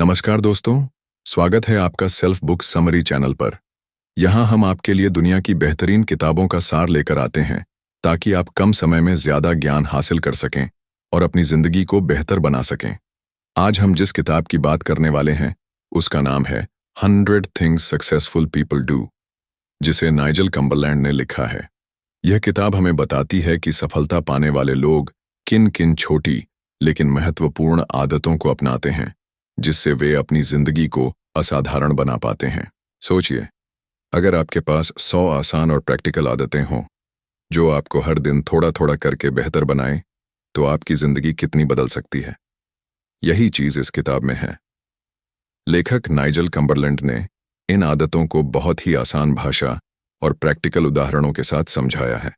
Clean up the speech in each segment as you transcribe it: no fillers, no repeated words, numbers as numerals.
नमस्कार दोस्तों, स्वागत है आपका सेल्फ बुक समरी चैनल पर। यहाँ हम आपके लिए दुनिया की बेहतरीन किताबों का सार लेकर आते हैं ताकि आप कम समय में ज्यादा ज्ञान हासिल कर सकें और अपनी जिंदगी को बेहतर बना सकें। आज हम जिस किताब की बात करने वाले हैं उसका नाम है 100 थिंग्स सक्सेसफुल पीपल डू, जिसे नाइजल कम्बरलैंड ने लिखा है। यह किताब हमें बताती है कि सफलता पाने वाले लोग किन किन छोटी लेकिन महत्वपूर्ण आदतों को अपनाते हैं जिससे वे अपनी जिंदगी को असाधारण बना पाते हैं। सोचिए, अगर आपके पास 100 आसान और प्रैक्टिकल आदतें हों जो आपको हर दिन थोड़ा थोड़ा करके बेहतर बनाए, तो आपकी जिंदगी कितनी बदल सकती है। यही चीज इस किताब में है। लेखक नाइजल कम्बरलैंड ने इन आदतों को बहुत ही आसान भाषा और प्रैक्टिकल उदाहरणों के साथ समझाया है।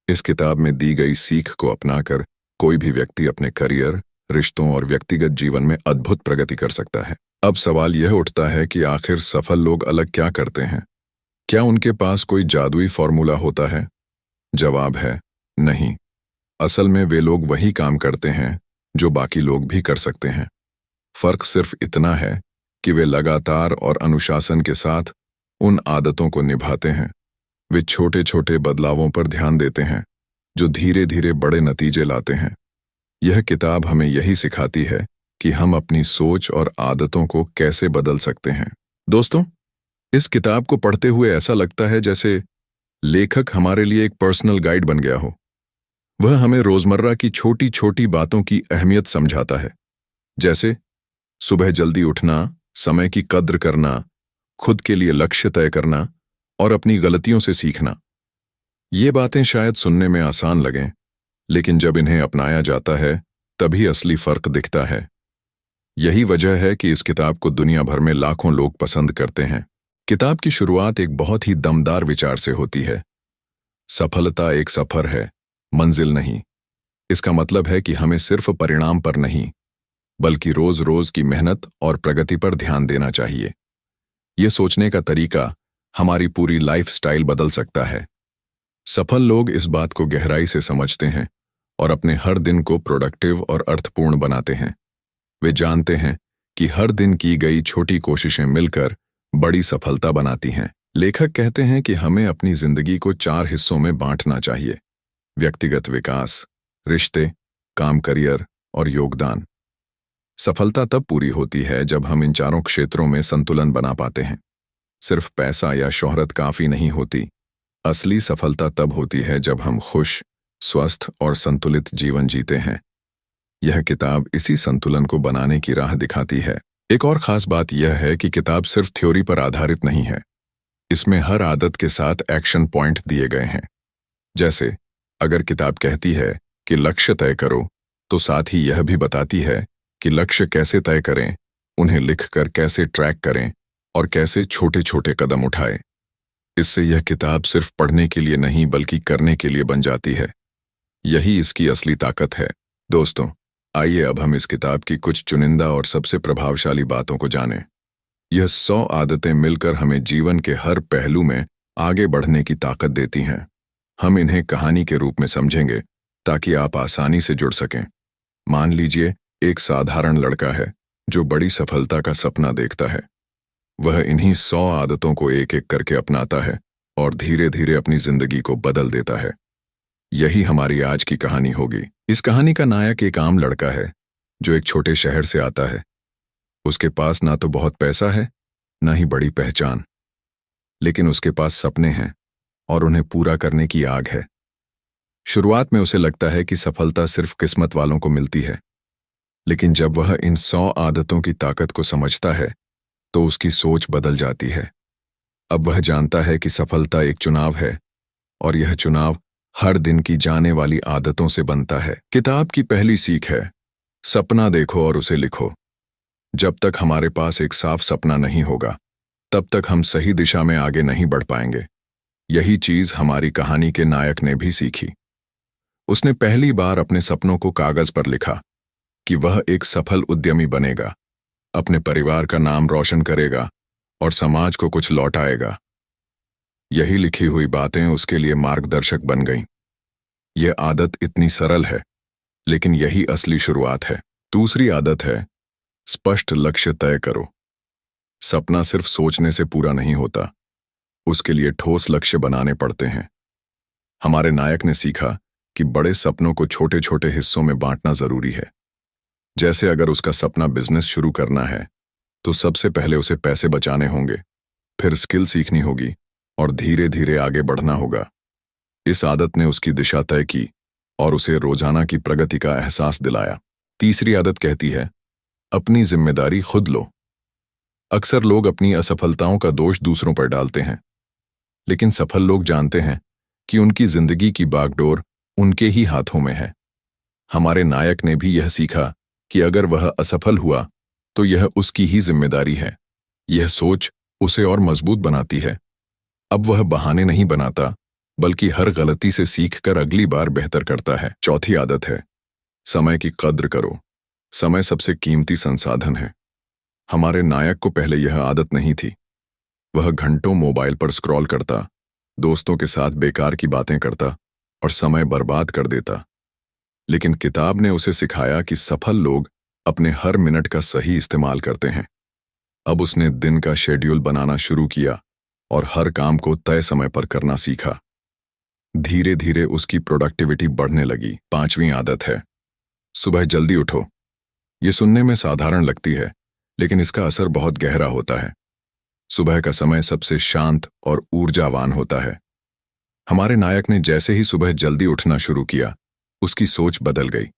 इस किताब में दी गई सीख को अपनाकर कोई भी व्यक्ति अपने करियर, रिश्तों और व्यक्तिगत जीवन में अद्भुत प्रगति कर सकता है। अब सवाल यह उठता है कि आखिर सफल लोग अलग क्या करते हैं? क्या उनके पास कोई जादुई फॉर्मूला होता है? जवाब है नहीं। असल में वे लोग वही काम करते हैं जो बाकी लोग भी कर सकते हैं। फर्क सिर्फ इतना है कि वे लगातार और अनुशासन के साथ उन आदतों को निभाते हैं। वे छोटे छोटे बदलावों पर ध्यान देते हैं जो धीरे धीरे बड़े नतीजे लाते हैं। यह किताब हमें यही सिखाती है कि हम अपनी सोच और आदतों को कैसे बदल सकते हैं। दोस्तों, इस किताब को पढ़ते हुए ऐसा लगता है जैसे लेखक हमारे लिए एक पर्सनल गाइड बन गया हो। वह हमें रोजमर्रा की छोटी छोटी बातों की अहमियत समझाता है, जैसे सुबह जल्दी उठना, समय की कद्र करना, खुद के लिए लक्ष्य तय करना और अपनी गलतियों से सीखना। ये बातें शायद सुनने में आसान लगें, लेकिन जब इन्हें अपनाया जाता है तभी असली फर्क दिखता है। यही वजह है कि इस किताब को दुनिया भर में लाखों लोग पसंद करते हैं। किताब की शुरुआत एक बहुत ही दमदार विचार से होती है। सफलता एक सफर है, मंजिल नहीं। इसका मतलब है कि हमें सिर्फ परिणाम पर नहीं, बल्कि रोज रोज की मेहनत और प्रगति पर ध्यान देना चाहिए। यह सोचने का तरीका हमारी पूरी लाइफ स्टाइल बदल सकता है। सफल लोग इस बात को गहराई से समझते हैं और अपने हर दिन को प्रोडक्टिव और अर्थपूर्ण बनाते हैं। वे जानते हैं कि हर दिन की गई छोटी कोशिशें मिलकर बड़ी सफलता बनाती हैं। लेखक कहते हैं कि हमें अपनी जिंदगी को 4 हिस्सों में बांटना चाहिए: व्यक्तिगत विकास, रिश्ते, काम, करियर और योगदान। सफलता तब पूरी होती है जब हम इन चारों क्षेत्रों में संतुलन बना पाते हैं। सिर्फ पैसा या शोहरत काफी नहीं होती। असली सफलता तब होती है जब हम खुश, स्वस्थ और संतुलित जीवन जीते हैं। यह किताब इसी संतुलन को बनाने की राह दिखाती है। एक और खास बात यह है कि किताब सिर्फ थ्योरी पर आधारित नहीं है। इसमें हर आदत के साथ एक्शन पॉइंट दिए गए हैं। जैसे अगर किताब कहती है कि लक्ष्य तय करो, तो साथ ही यह भी बताती है कि लक्ष्य कैसे तय करें, उन्हें लिखकर कैसे ट्रैक करें और कैसे छोटे छोटे कदम उठाएं। इससे यह किताब सिर्फ पढ़ने के लिए नहीं बल्कि करने के लिए बन जाती है। यही इसकी असली ताकत है। दोस्तों, आइए अब हम इस किताब की कुछ चुनिंदा और सबसे प्रभावशाली बातों को जानें। यह 100 आदतें मिलकर हमें जीवन के हर पहलू में आगे बढ़ने की ताकत देती हैं। हम इन्हें कहानी के रूप में समझेंगे ताकि आप आसानी से जुड़ सकें। मान लीजिए एक साधारण लड़का है जो बड़ी सफलता का सपना देखता है। वह इन्हीं 100 आदतों को एक एक करके अपनाता है और धीरे धीरे अपनी जिंदगी को बदल देता है। यही हमारी आज की कहानी होगी। इस कहानी का नायक एक आम लड़का है जो एक छोटे शहर से आता है। उसके पास ना तो बहुत पैसा है, ना ही बड़ी पहचान, लेकिन उसके पास सपने हैं और उन्हें पूरा करने की आग है। शुरुआत में उसे लगता है कि सफलता सिर्फ किस्मत वालों को मिलती है, लेकिन जब वह इन 100 आदतों की ताकत को समझता है तो उसकी सोच बदल जाती है। अब वह जानता है कि सफलता एक चुनाव है और यह चुनाव हर दिन की जाने वाली आदतों से बनता है। किताब की पहली सीख है, सपना देखो और उसे लिखो। जब तक हमारे पास एक साफ सपना नहीं होगा, तब तक हम सही दिशा में आगे नहीं बढ़ पाएंगे। यही चीज हमारी कहानी के नायक ने भी सीखी। उसने पहली बार अपने सपनों को कागज पर लिखा कि वह एक सफल उद्यमी बनेगा, अपने परिवार का नाम रोशन करेगा और समाज को कुछ लौटाएगा। यही लिखी हुई बातें उसके लिए मार्गदर्शक बन गईं। यह आदत इतनी सरल है, लेकिन यही असली शुरुआत है। दूसरी आदत है, स्पष्ट लक्ष्य तय करो। सपना सिर्फ सोचने से पूरा नहीं होता, उसके लिए ठोस लक्ष्य बनाने पड़ते हैं। हमारे नायक ने सीखा कि बड़े सपनों को छोटे छोटे हिस्सों में बांटना जरूरी है। जैसे अगर उसका सपना बिजनेस शुरू करना है, तो सबसे पहले उसे पैसे बचाने होंगे, फिर स्किल सीखनी होगी और धीरे धीरे आगे बढ़ना होगा। इस आदत ने उसकी दिशा तय की और उसे रोजाना की प्रगति का एहसास दिलाया। तीसरी आदत कहती है, अपनी जिम्मेदारी खुद लो। अक्सर लोग अपनी असफलताओं का दोष दूसरों पर डालते हैं, लेकिन सफल लोग जानते हैं कि उनकी जिंदगी की बागडोर उनके ही हाथों में है। हमारे नायक ने भी यह सीखा कि अगर वह असफल हुआ तो यह उसकी ही जिम्मेदारी है। यह सोच उसे और मजबूत बनाती है। अब वह बहाने नहीं बनाता, बल्कि हर गलती से सीखकर अगली बार बेहतर करता है। चौथी आदत है, समय की कद्र करो। समय सबसे कीमती संसाधन है। हमारे नायक को पहले यह आदत नहीं थी। वह घंटों मोबाइल पर स्क्रॉल करता, दोस्तों के साथ बेकार की बातें करता और समय बर्बाद कर देता। लेकिन किताब ने उसे सिखाया कि सफल लोग अपने हर मिनट का सही इस्तेमाल करते हैं। अब उसने दिन का शेड्यूल बनाना शुरू किया और हर काम को तय समय पर करना सीखा। धीरे धीरे उसकी प्रोडक्टिविटी बढ़ने लगी। पांचवीं आदत है, सुबह जल्दी उठो। ये सुनने में साधारण लगती है, लेकिन इसका असर बहुत गहरा होता है। सुबह का समय सबसे शांत और ऊर्जावान होता है। हमारे नायक ने जैसे ही सुबह जल्दी उठना शुरू किया, उसकी सोच बदल गई।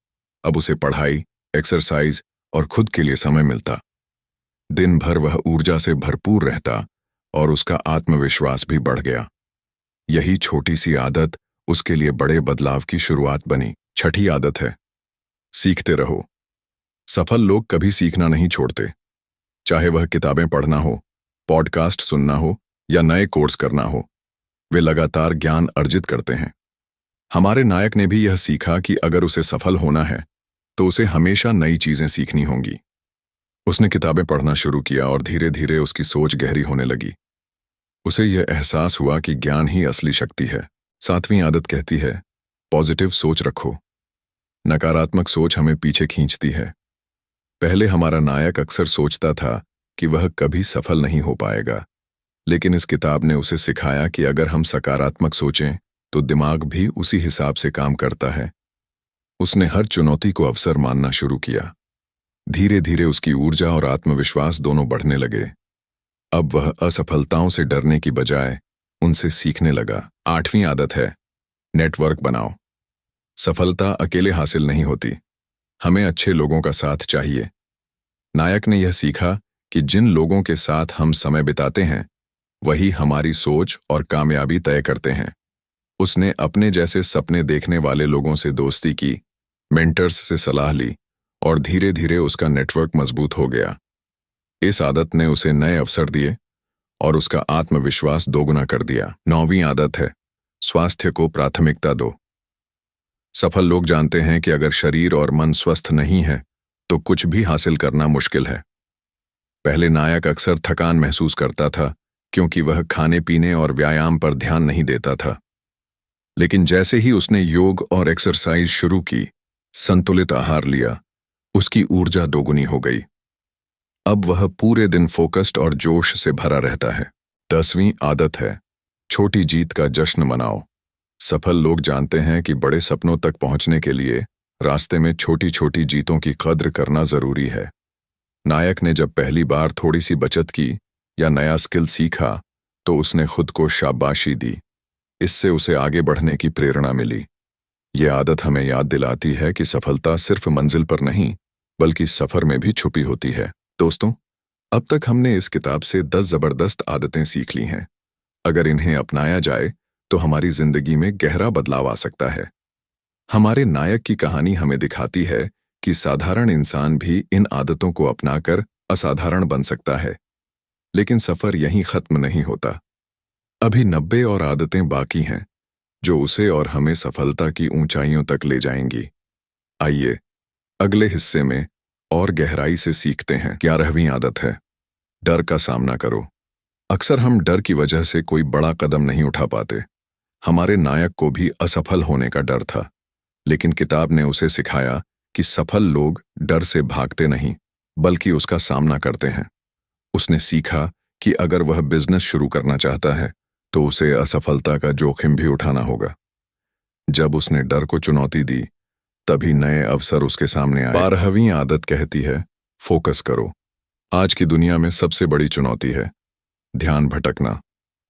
अब उसे पढ़ाई, एक्सरसाइज और खुद के लिए समय मिलता। दिन भर वह ऊर्जा से भरपूर रहता और उसका आत्मविश्वास भी बढ़ गया। यही छोटी सी आदत उसके लिए बड़े बदलाव की शुरुआत बनी। छठी आदत है, सीखते रहो। सफल लोग कभी सीखना नहीं छोड़ते। चाहे वह किताबें पढ़ना हो, पॉडकास्ट सुनना हो या नए कोर्स करना हो, वे लगातार ज्ञान अर्जित करते हैं। हमारे नायक ने भी यह सीखा कि अगर उसे सफल होना है तो उसे हमेशा नई चीजें सीखनी होंगी। उसने किताबें पढ़ना शुरू किया और धीरे धीरे उसकी सोच गहरी होने लगी। उसे यह एहसास हुआ कि ज्ञान ही असली शक्ति है। सातवीं आदत कहती है, पॉजिटिव सोच रखो। नकारात्मक सोच हमें पीछे खींचती है। पहले हमारा नायक अक्सर सोचता था कि वह कभी सफल नहीं हो पाएगा, लेकिन इस किताब ने उसे सिखाया कि अगर हम सकारात्मक सोचें तो दिमाग भी उसी हिसाब से काम करता है। उसने हर चुनौती को अवसर मानना शुरू किया। धीरे धीरे उसकी ऊर्जा और आत्मविश्वास दोनों बढ़ने लगे। अब वह असफलताओं से डरने की बजाय उनसे सीखने लगा। आठवीं आदत है, नेटवर्क बनाओ। सफलता अकेले हासिल नहीं होती, हमें अच्छे लोगों का साथ चाहिए। नायक ने यह सीखा कि जिन लोगों के साथ हम समय बिताते हैं, वही हमारी सोच और कामयाबी तय करते हैं। उसने अपने जैसे सपने देखने वाले लोगों से दोस्ती की, मेंटर्स से सलाह ली और धीरे धीरे उसका नेटवर्क मजबूत हो गया। इस आदत ने उसे नए अवसर दिए और उसका आत्मविश्वास दोगुना कर दिया। नौवीं आदत है, स्वास्थ्य को प्राथमिकता दो। सफल लोग जानते हैं कि अगर शरीर और मन स्वस्थ नहीं है तो कुछ भी हासिल करना मुश्किल है। पहले नायक अक्सर थकान महसूस करता था क्योंकि वह खाने पीने और व्यायाम पर ध्यान नहीं देता था। लेकिन जैसे ही उसने योग और एक्सरसाइज शुरू की, संतुलित आहार लिया, उसकी ऊर्जा दोगुनी हो गई। अब वह पूरे दिन फोकस्ड और जोश से भरा रहता है। 10वीं आदत है, छोटी जीत का जश्न मनाओ। सफल लोग जानते हैं कि बड़े सपनों तक पहुंचने के लिए रास्ते में छोटी छोटी जीतों की कद्र करना जरूरी है। नायक ने जब पहली बार थोड़ी सी बचत की या नया स्किल सीखा तो उसने खुद को शाबाशी दी। इससे उसे आगे बढ़ने की प्रेरणा मिली। यह आदत हमें याद दिलाती है कि सफलता सिर्फ मंजिल पर नहीं, बल्कि सफर में भी छुपी होती है। दोस्तों, अब तक हमने इस किताब से 10 जबरदस्त आदतें सीख ली हैं। अगर इन्हें अपनाया जाए तो हमारी जिंदगी में गहरा बदलाव आ सकता है। हमारे नायक की कहानी हमें दिखाती है कि साधारण इंसान भी इन आदतों को अपनाकर असाधारण बन सकता है। लेकिन सफर यहीं खत्म नहीं होता। अभी 90 और आदतें बाकी हैं जो उसे और हमें सफलता की ऊंचाइयों तक ले जाएंगी। आइए अगले हिस्से में और गहराई से सीखते हैं। 11वीं आदत है, डर का सामना करो। अक्सर हम डर की वजह से कोई बड़ा कदम नहीं उठा पाते। हमारे नायक को भी असफल होने का डर था, लेकिन किताब ने उसे सिखाया कि सफल लोग डर से भागते नहीं, बल्कि उसका सामना करते हैं। उसने सीखा कि अगर वह बिजनेस शुरू करना चाहता है तो उसे असफलता का जोखिम भी उठाना होगा। जब उसने डर को चुनौती दी, तभी नए अवसर उसके सामने आए। 12वीं आदत कहती है, फोकस करो। आज की दुनिया में सबसे बड़ी चुनौती है ध्यान भटकना।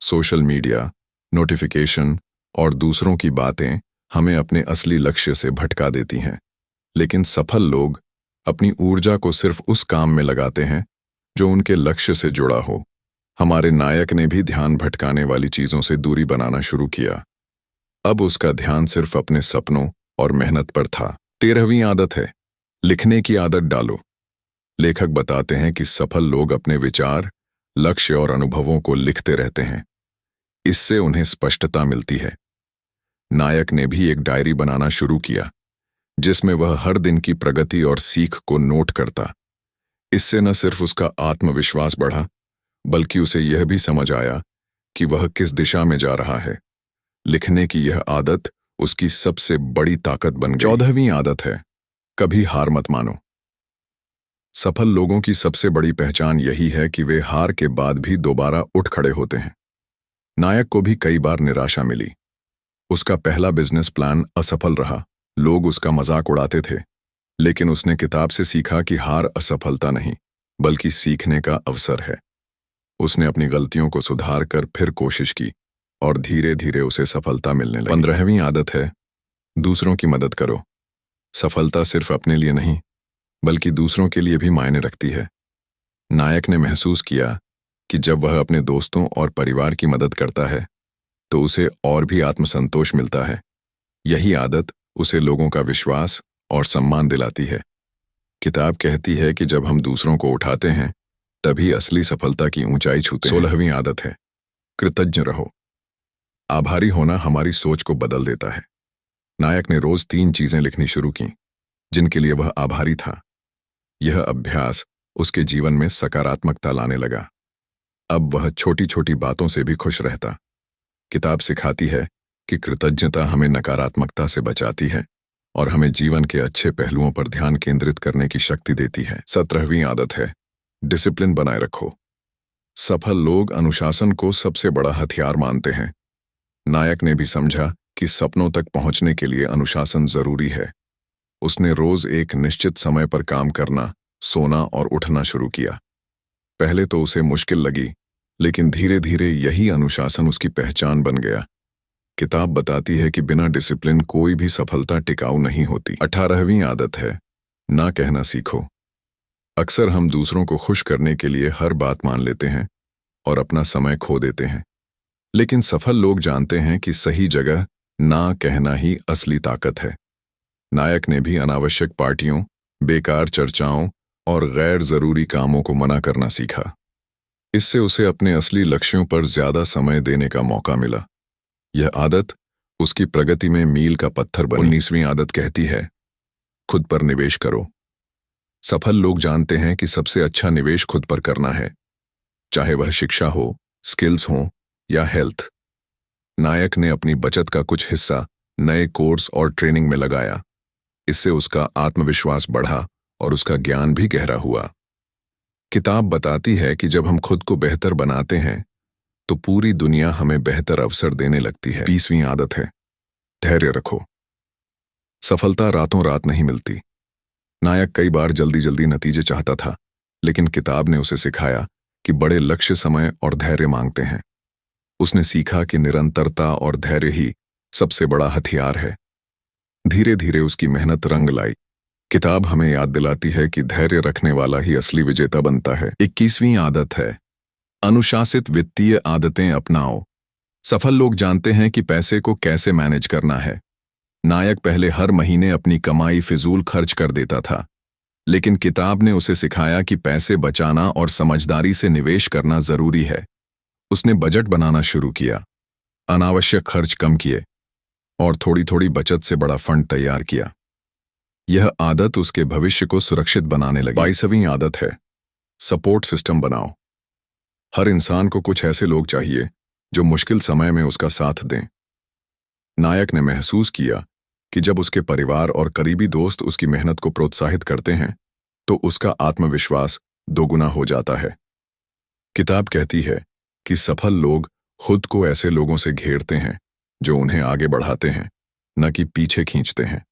सोशल मीडिया, नोटिफिकेशन और दूसरों की बातें हमें अपने असली लक्ष्य से भटका देती हैं। लेकिन सफल लोग अपनी ऊर्जा को सिर्फ उस काम में लगाते हैं जो उनके लक्ष्य से जुड़ा हो। हमारे नायक ने भी ध्यान भटकाने वाली चीजों से दूरी बनाना शुरू किया। अब उसका ध्यान सिर्फ अपने सपनों और मेहनत पर था। 13वीं आदत है, लिखने की आदत डालो। लेखक बताते हैं कि सफल लोग अपने विचार, लक्ष्य और अनुभवों को लिखते रहते हैं। इससे उन्हें स्पष्टता मिलती है। नायक ने भी एक डायरी बनाना शुरू किया, जिसमें वह हर दिन की प्रगति और सीख को नोट करता। इससे न सिर्फ उसका आत्मविश्वास बढ़ा, बल्कि उसे यह भी समझ आया कि वह किस दिशा में जा रहा है। लिखने की यह आदत उसकी सबसे बड़ी ताकत बन गई। 14वीं आदत है, कभी हार मत मानो। सफल लोगों की सबसे बड़ी पहचान यही है कि वे हार के बाद भी दोबारा उठ खड़े होते हैं। नायक को भी कई बार निराशा मिली। उसका पहला बिजनेस प्लान असफल रहा। लोग उसका मजाक उड़ाते थे, लेकिन उसने किताब से सीखा कि हार असफलता नहीं, बल्कि सीखने का अवसर है। उसने अपनी गलतियों को सुधार कर फिर कोशिश की और धीरे धीरे उसे सफलता मिलने लगी। 15वीं आदत है, दूसरों की मदद करो। सफलता सिर्फ अपने लिए नहीं, बल्कि दूसरों के लिए भी मायने रखती है। नायक ने महसूस किया कि जब वह अपने दोस्तों और परिवार की मदद करता है तो उसे और भी आत्मसंतोष मिलता है। यही आदत उसे लोगों का विश्वास और सम्मान दिलाती है। किताब कहती है कि जब हम दूसरों को उठाते हैं, तभी असली सफलता की ऊंचाई छूते हैं। 16वीं आदत है, कृतज्ञ रहो। आभारी होना हमारी सोच को बदल देता है। नायक ने रोज 3 चीजें लिखनी शुरू की जिनके लिए वह आभारी था। यह अभ्यास उसके जीवन में सकारात्मकता लाने लगा। अब वह छोटी छोटी बातों से भी खुश रहता। किताब सिखाती है कि कृतज्ञता हमें नकारात्मकता से बचाती है और हमें जीवन के अच्छे पहलुओं पर ध्यान केंद्रित करने की शक्ति देती है। 17वीं आदत है, डिसिप्लिन बनाए रखो। सफल लोग अनुशासन को सबसे बड़ा हथियार मानते हैं। नायक ने भी समझा कि सपनों तक पहुंचने के लिए अनुशासन जरूरी है। उसने रोज एक निश्चित समय पर काम करना, सोना और उठना शुरू किया। पहले तो उसे मुश्किल लगी, लेकिन धीरे धीरे यही अनुशासन उसकी पहचान बन गया। किताब बताती है कि बिना डिसिप्लिन कोई भी सफलता टिकाऊ नहीं होती। 18वीं आदत है, ना कहना सीखो। अक्सर हम दूसरों को खुश करने के लिए हर बात मान लेते हैं और अपना समय खो देते हैं। लेकिन सफल लोग जानते हैं कि सही जगह ना कहना ही असली ताकत है। नायक ने भी अनावश्यक पार्टियों, बेकार चर्चाओं और गैर जरूरी कामों को मना करना सीखा। इससे उसे अपने असली लक्ष्यों पर ज्यादा समय देने का मौका मिला। यह आदत उसकी प्रगति में मील का पत्थर बनी। 19वीं आदत कहती है, खुद पर निवेश करो। सफल लोग जानते हैं कि सबसे अच्छा निवेश खुद पर करना है, चाहे वह शिक्षा हो, स्किल्स हो या हेल्थ। नायक ने अपनी बचत का कुछ हिस्सा नए कोर्स और ट्रेनिंग में लगाया। इससे उसका आत्मविश्वास बढ़ा और उसका ज्ञान भी गहरा हुआ। किताब बताती है कि जब हम खुद को बेहतर बनाते हैं तो पूरी दुनिया हमें बेहतर अवसर देने लगती है। 20वीं आदत है, धैर्य रखो। सफलता रातों रात नहीं मिलती। नायक कई बार जल्दी जल्दी नतीजे चाहता था, लेकिन किताब ने उसे सिखाया कि बड़े लक्ष्य समय और धैर्य मांगते हैं। उसने सीखा कि निरंतरता और धैर्य ही सबसे बड़ा हथियार है। धीरे धीरे उसकी मेहनत रंग लाई। किताब हमें याद दिलाती है कि धैर्य रखने वाला ही असली विजेता बनता है। 21वीं आदत है, अनुशासित वित्तीय आदतें अपनाओ। सफल लोग जानते हैं कि पैसे को कैसे मैनेज करना है। नायक पहले हर महीने अपनी कमाई फिजूल खर्च कर देता था, लेकिन किताब ने उसे सिखाया कि पैसे बचाना और समझदारी से निवेश करना जरूरी है। उसने बजट बनाना शुरू किया, अनावश्यक खर्च कम किए और थोड़ी थोड़ी बचत से बड़ा फंड तैयार किया। यह आदत उसके भविष्य को सुरक्षित बनाने लगी। 22वीं आदत है, सपोर्ट सिस्टम बनाओ। हर इंसान को कुछ ऐसे लोग चाहिए जो मुश्किल समय में उसका साथ दें। नायक ने महसूस किया कि जब उसके परिवार और करीबी दोस्त उसकी मेहनत को प्रोत्साहित करते हैं तो उसका आत्मविश्वास दोगुना हो जाता है। किताब कहती है कि सफल लोग खुद को ऐसे लोगों से घेरते हैं जो उन्हें आगे बढ़ाते हैं, न कि पीछे खींचते हैं।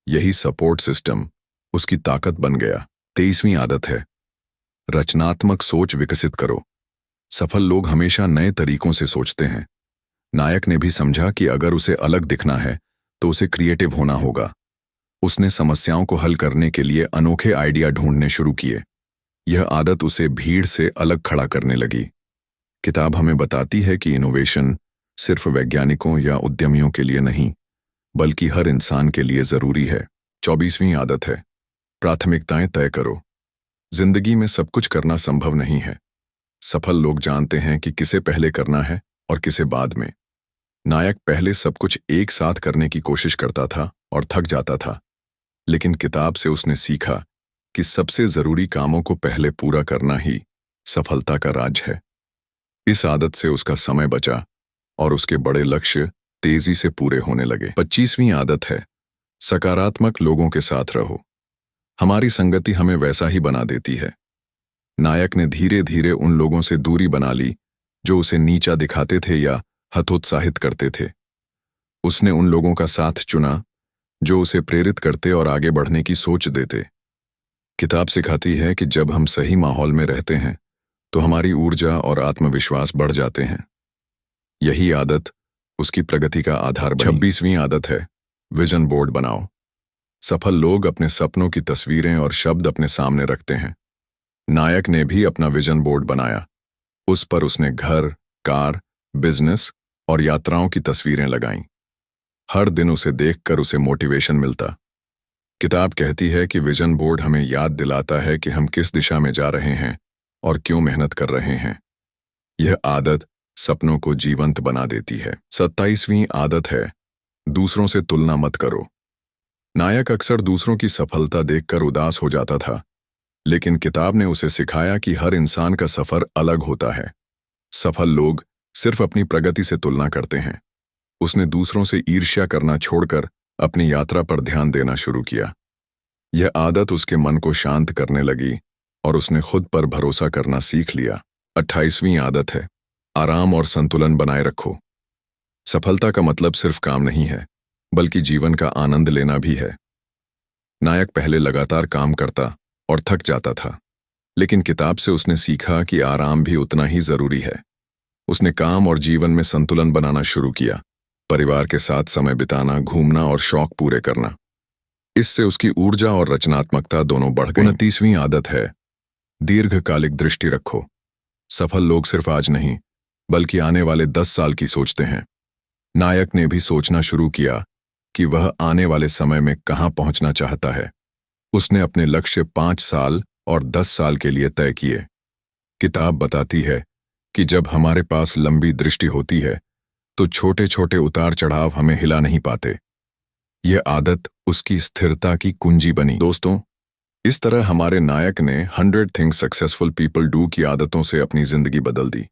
यही सपोर्ट सिस्टम उसकी ताकत बन गया। 23वीं आदत है, रचनात्मक सोच विकसित करो। सफल लोग हमेशा नए तरीकों से सोचते हैं। नायक ने भी समझा कि अगर उसे अलग दिखना है तो उसे क्रिएटिव होना होगा। उसने समस्याओं को हल करने के लिए अनोखे आइडिया ढूंढने शुरू किए। यह आदत उसे भीड़ से अलग खड़ा करने लगी। किताब हमें बताती है कि इनोवेशन सिर्फ वैज्ञानिकों या उद्यमियों के लिए नहीं, बल्कि हर इंसान के लिए जरूरी है। 24वीं आदत है, प्राथमिकताएं तय करो। जिंदगी में सब कुछ करना संभव नहीं है। सफल लोग जानते हैं कि किसे पहले करना है और किसे बाद में। नायक पहले सब कुछ एक साथ करने की कोशिश करता था और थक जाता था, लेकिन किताब से उसने सीखा कि सबसे जरूरी कामों को पहले पूरा करना ही सफलता का राज है। इस आदत से उसका समय बचा और उसके बड़े लक्ष्य तेजी से पूरे होने लगे। 25वीं आदत है, सकारात्मक लोगों के साथ रहो। हमारी संगति हमें वैसा ही बना देती है। नायक ने धीरे धीरे उन लोगों से दूरी बना ली जो उसे नीचा दिखाते थे या हतोत्साहित करते थे। उसने उन लोगों का साथ चुना जो उसे प्रेरित करते और आगे बढ़ने की सोच देते। किताब सिखाती है कि जब हम सही माहौल में रहते हैं तो हमारी ऊर्जा और आत्मविश्वास बढ़ जाते हैं। यही आदत उसकी प्रगति का आधार बनी। 26वीं आदत है, विजन बोर्ड बनाओ। सफल लोग अपने सपनों की तस्वीरें और शब्द अपने सामने रखते हैं। नायक ने भी अपना विजन बोर्ड बनाया। उस पर उसने घर, कार, बिजनेस और यात्राओं की तस्वीरें लगाईं। हर दिन उसे देखकर उसे मोटिवेशन मिलता। किताब कहती है कि विजन बोर्ड हमें याद दिलाता है कि हम किस दिशा में जा रहे हैं और क्यों मेहनत कर रहे हैं। यह आदत सपनों को जीवंत बना देती है। 27वीं आदत है, दूसरों से तुलना मत करो। नायक अक्सर दूसरों की सफलता देखकर उदास हो जाता था, लेकिन किताब ने उसे सिखाया कि हर इंसान का सफर अलग होता है। सफल लोग सिर्फ अपनी प्रगति से तुलना करते हैं। उसने दूसरों से ईर्ष्या करना छोड़कर अपनी यात्रा पर ध्यान देना शुरू किया। यह आदत उसके मन को शांत करने लगी और उसने खुद पर भरोसा करना सीख लिया। 28वीं आदत है, आराम और संतुलन बनाए रखो। सफलता का मतलब सिर्फ काम नहीं है, बल्कि जीवन का आनंद लेना भी है। नायक पहले लगातार काम करता और थक जाता था, लेकिन किताब से उसने सीखा कि आराम भी उतना ही जरूरी है। उसने काम और जीवन में संतुलन बनाना शुरू किया, परिवार के साथ समय बिताना, घूमना और शौक पूरे करना। इससे उसकी ऊर्जा और रचनात्मकता दोनों बढ़ गई। 29वीं आदत है, दीर्घकालिक दृष्टि रखो। सफल लोग सिर्फ आज नहीं, बल्कि आने वाले 10 साल की सोचते हैं। नायक ने भी सोचना शुरू किया कि वह आने वाले समय में कहां पहुंचना चाहता है। उसने अपने लक्ष्य 5 साल और 10 साल के लिए तय किए। किताब बताती है कि जब हमारे पास लंबी दृष्टि होती है तो छोटे छोटे उतार चढ़ाव हमें हिला नहीं पाते। यह आदत उसकी स्थिरता की कुंजी बनी। दोस्तों, इस तरह हमारे नायक ने 100 थिंग्स सक्सेसफुल पीपल डू की आदतों से अपनी जिंदगी बदल दी।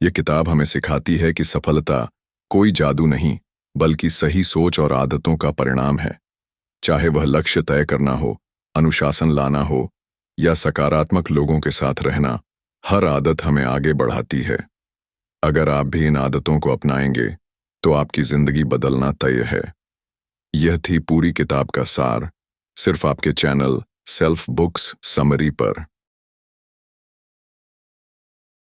यह किताब हमें सिखाती है कि सफलता कोई जादू नहीं, बल्कि सही सोच और आदतों का परिणाम है। चाहे वह लक्ष्य तय करना हो, अनुशासन लाना हो या सकारात्मक लोगों के साथ रहना, हर आदत हमें आगे बढ़ाती है। अगर आप भी इन आदतों को अपनाएंगे तो आपकी जिंदगी बदलना तय है। यह थी पूरी किताब का सार, सिर्फ आपके चैनल सेल्फ बुक्स समरी पर।